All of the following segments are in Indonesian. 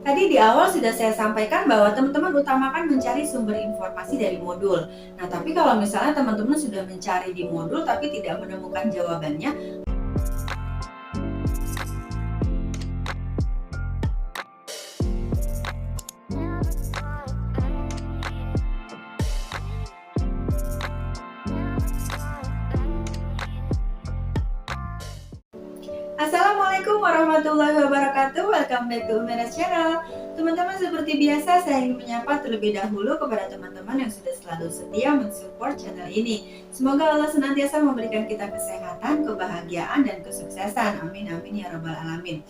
Tadi di awal sudah saya sampaikan bahwa teman-teman utamakan mencari sumber informasi dari modul. Nah, tapi kalau misalnya teman-teman sudah mencari di modul tapi tidak menemukan jawabannya, Assalamualaikum warahmatullahi wabarakatuh. Welcome back to Umeras Channel. Teman-teman, seperti biasa saya ingin menyapa terlebih dahulu kepada teman-teman yang sudah selalu setia mensupport channel ini. Semoga Allah senantiasa memberikan kita kesehatan, kebahagiaan, dan kesuksesan. Amin amin ya rabbal alamin.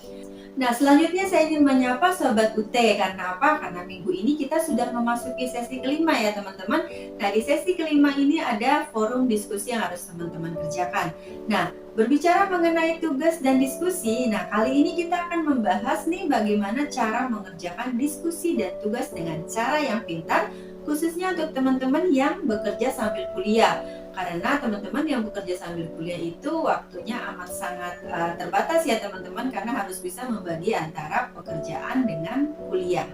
Nah, selanjutnya saya ingin menyapa Sobat UT. Karena apa? Karena minggu ini kita sudah memasuki sesi kelima ya teman-teman. Nah, di sesi kelima ini ada forum diskusi yang harus teman-teman kerjakan. Nah, berbicara mengenai tugas dan diskusi, nah kali ini kita akan membahas nih bagaimana cara mengerjakan diskusi dan tugas dengan cara yang pintar, khususnya untuk teman-teman yang bekerja sambil kuliah. Karena teman-teman yang bekerja sambil kuliah itu waktunya amat sangat terbatas ya teman-teman, karena harus bisa membagi antara pekerjaan dengan kuliah.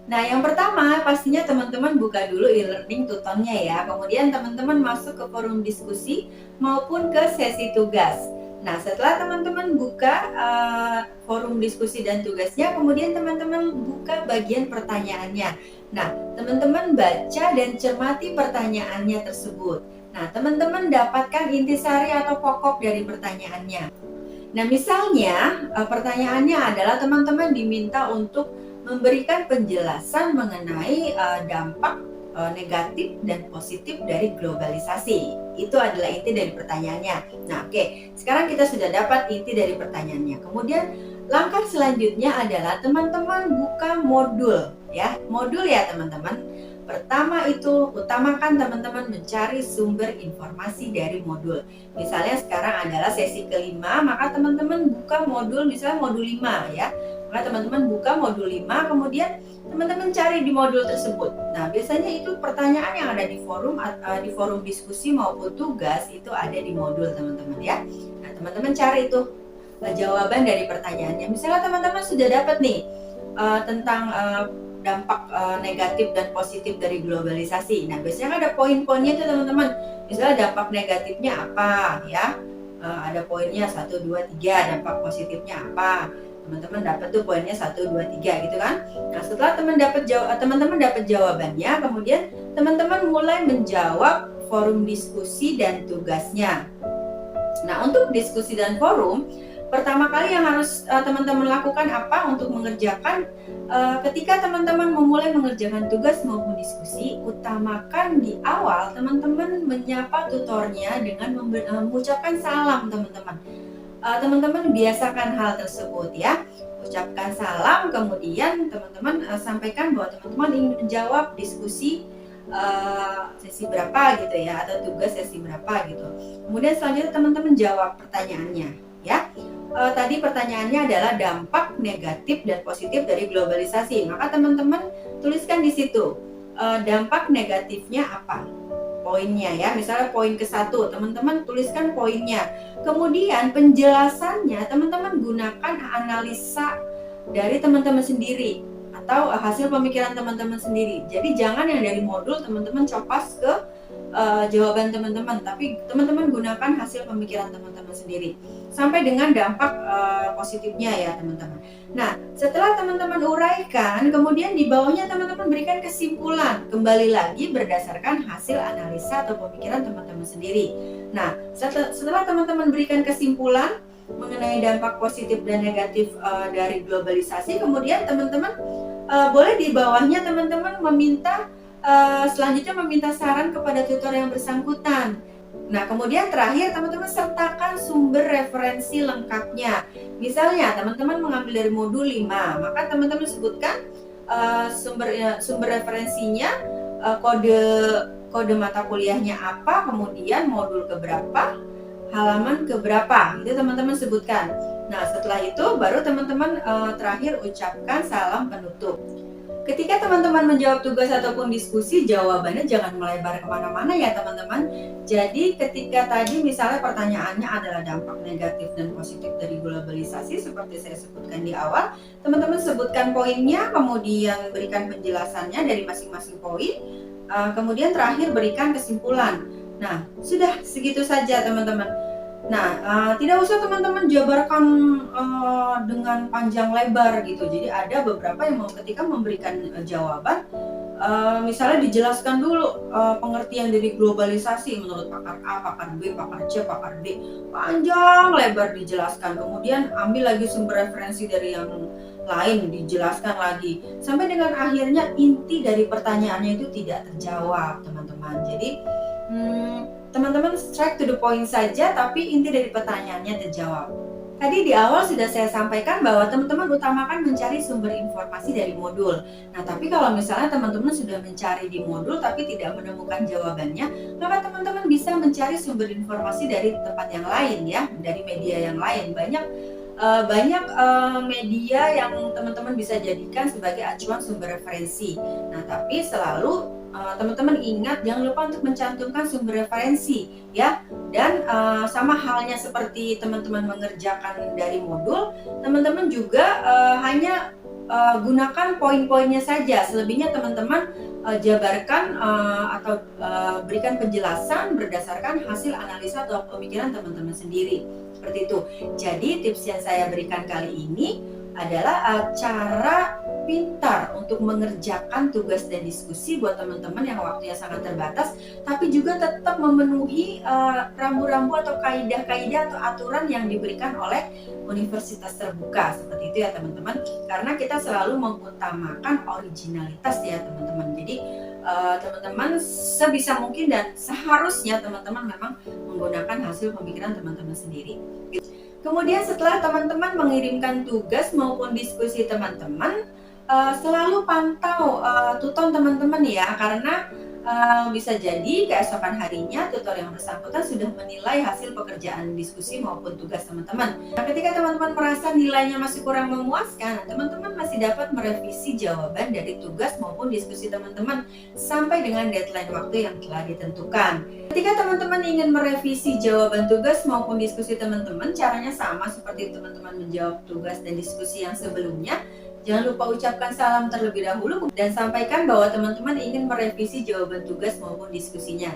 Nah, yang pertama pastinya teman-teman buka dulu e-learning tutornya ya. Kemudian teman-teman masuk ke forum diskusi maupun ke sesi tugas. Nah, setelah teman-teman buka forum diskusi dan tugasnya, kemudian teman-teman buka bagian pertanyaannya. Nah, teman-teman baca dan cermati pertanyaannya tersebut. Nah, teman-teman dapatkan intisari atau pokok dari pertanyaannya. Nah, misalnya pertanyaannya adalah teman-teman diminta untuk memberikan penjelasan mengenai dampak negatif dan positif dari globalisasi. Itu adalah inti dari pertanyaannya. Nah, oke. Sekarang kita sudah dapat inti dari pertanyaannya. Kemudian langkah selanjutnya adalah teman-teman buka modul ya. Modul ya, teman-teman. Pertama itu utamakan teman-teman mencari sumber informasi dari modul. Misalnya sekarang adalah sesi kelima, maka teman-teman buka modul, misalnya modul 5 ya. Maka teman-teman buka modul 5, kemudian teman-teman cari di modul tersebut. Nah, biasanya itu pertanyaan yang ada di forum diskusi maupun tugas itu ada di modul teman-teman ya. Nah, teman-teman cari itu jawaban dari pertanyaannya. Misalnya teman-teman sudah dapat nih tentang dampak negatif dan positif dari globalisasi. Nah, biasanya kan ada poin-poinnya tuh teman-teman. Misalnya dampak negatifnya apa ya? Ada poinnya 1, 2, 3, dampak positifnya apa? Teman-teman dapat tuh poinnya 1, 2, 3 gitu kan. Nah, setelah teman-teman dapat jawabannya, kemudian teman-teman mulai menjawab forum diskusi dan tugasnya. Nah, untuk diskusi dan forum, pertama kali yang harus teman-teman lakukan apa untuk mengerjakan ketika teman-teman memulai mengerjakan tugas maupun diskusi, utamakan di awal teman-teman menyapa tutornya dengan mengucapkan salam teman-teman. Teman-teman biasakan hal tersebut ya. Ucapkan salam, kemudian teman-teman sampaikan bahwa teman-teman ingin menjawab diskusi sesi berapa gitu ya, atau tugas sesi berapa gitu. Kemudian selanjutnya teman-teman jawab pertanyaannya ya. Tadi pertanyaannya adalah dampak negatif dan positif dari globalisasi. Maka teman-teman tuliskan di situ dampak negatifnya apa, poinnya ya. Misalnya poin ke-1, teman-teman tuliskan poinnya. Kemudian penjelasannya teman-teman gunakan analisa dari teman-teman sendiri atau hasil pemikiran teman-teman sendiri. Jadi jangan yang dari modul teman-teman copas ke jawaban teman-teman, tapi teman-teman gunakan hasil pemikiran teman-teman sendiri sampai dengan dampak positifnya ya teman-teman. Nah, setelah teman-teman uraikan, kemudian di bawahnya teman-teman berikan kesimpulan, kembali lagi berdasarkan hasil analisa atau pemikiran teman-teman sendiri. Nah, setelah teman-teman berikan kesimpulan mengenai dampak positif dan negatif dari globalisasi, kemudian teman-teman boleh di bawahnya teman-teman selanjutnya meminta saran kepada tutor yang bersangkutan. Nah, kemudian terakhir teman-teman sertakan sumber referensi lengkapnya. Misalnya teman-teman mengambil dari modul 5, maka teman-teman sebutkan sumber referensinya, kode mata kuliahnya apa, kemudian modul keberapa, halaman keberapa, itu teman-teman sebutkan. Nah, setelah itu baru teman-teman terakhir ucapkan salam penutup. Ketika teman-teman menjawab tugas ataupun diskusi, jawabannya jangan melebar kemana-mana ya teman-teman. Jadi ketika tadi misalnya pertanyaannya adalah dampak negatif dan positif dari globalisasi seperti saya sebutkan di awal, teman-teman sebutkan poinnya, kemudian berikan penjelasannya dari masing-masing poin, kemudian terakhir berikan kesimpulan. Nah, sudah segitu saja teman-teman. Nah, tidak usah teman-teman jabarkan dengan panjang lebar gitu. Jadi ada beberapa yang ketika memberikan jawaban, misalnya dijelaskan dulu pengertian dari globalisasi menurut pakar A, pakar B, pakar C, pakar D. Panjang lebar dijelaskan. Kemudian ambil lagi sumber referensi dari yang lain, dijelaskan lagi. Sampai dengan akhirnya inti dari pertanyaannya itu tidak terjawab, teman-teman. Jadi, teman-teman straight to the point saja, tapi inti dari pertanyaannya terjawab. Tadi di awal sudah saya sampaikan bahwa teman-teman utamakan mencari sumber informasi dari modul. Nah, tapi kalau misalnya teman-teman sudah mencari di modul tapi tidak menemukan jawabannya, maka teman-teman bisa mencari sumber informasi dari tempat yang lain ya, dari media yang lain. Banyak media yang teman-teman bisa jadikan sebagai acuan sumber referensi. Nah, tapi selalu teman-teman ingat jangan lupa untuk mencantumkan sumber referensi ya. Dan sama halnya seperti teman-teman mengerjakan dari modul, teman-teman juga hanya gunakan poin-poinnya saja. Selebihnya teman-teman jabarkan atau berikan penjelasan berdasarkan hasil analisa atau pemikiran teman-teman sendiri. Seperti itu. Jadi tips yang saya berikan kali ini adalah cara pintar untuk mengerjakan tugas dan diskusi buat teman-teman yang waktunya sangat terbatas, tapi juga tetap memenuhi rambu-rambu atau kaidah-kaidah atau aturan yang diberikan oleh universitas terbuka. Seperti itu ya teman-teman, karena kita selalu mengutamakan originalitas ya teman-teman. Jadi teman-teman sebisa mungkin dan seharusnya teman-teman memang menggunakan hasil pemikiran teman-teman sendiri. Kemudian setelah teman-teman mengirimkan tugas maupun diskusi teman-teman, selalu pantau tuton teman-teman ya, karena bisa jadi keesokan harinya tutor yang bersangkutan sudah menilai hasil pekerjaan diskusi maupun tugas teman-teman. Nah, ketika teman-teman merasa nilainya masih kurang memuaskan, teman-teman masih dapat merevisi jawaban dari tugas maupun diskusi teman-teman sampai dengan deadline waktu yang telah ditentukan. Ketika teman-teman ingin merevisi jawaban tugas maupun diskusi teman-teman, caranya sama seperti teman-teman menjawab tugas dan diskusi yang sebelumnya. Jangan lupa ucapkan salam terlebih dahulu dan sampaikan bahwa teman-teman ingin merevisi jawaban tugas maupun diskusinya.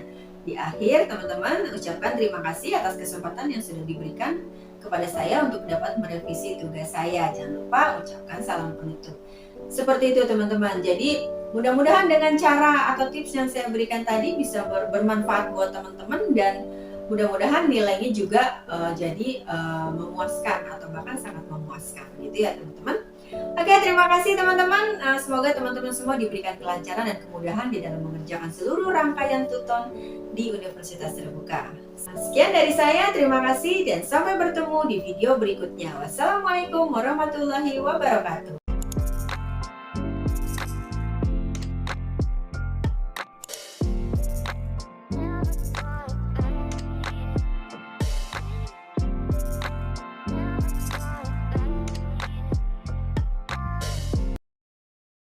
Di akhir, teman-teman ucapkan terima kasih atas kesempatan yang sudah diberikan kepada saya untuk dapat merevisi tugas saya. Jangan lupa ucapkan salam penutup. Seperti itu teman-teman. Jadi mudah-mudahan dengan cara atau tips yang saya berikan tadi bisa bermanfaat buat teman-teman dan mudah-mudahan nilainya juga jadi memuaskan atau bahkan sangat memuaskan gitu ya teman-teman. Oke, terima kasih teman-teman. Semoga teman-teman semua diberikan kelancaran dan kemudahan di dalam mengerjakan seluruh rangkaian tuton di Universitas Terbuka. Sekian dari saya, terima kasih dan sampai bertemu di video berikutnya. Wassalamualaikum warahmatullahi wabarakatuh.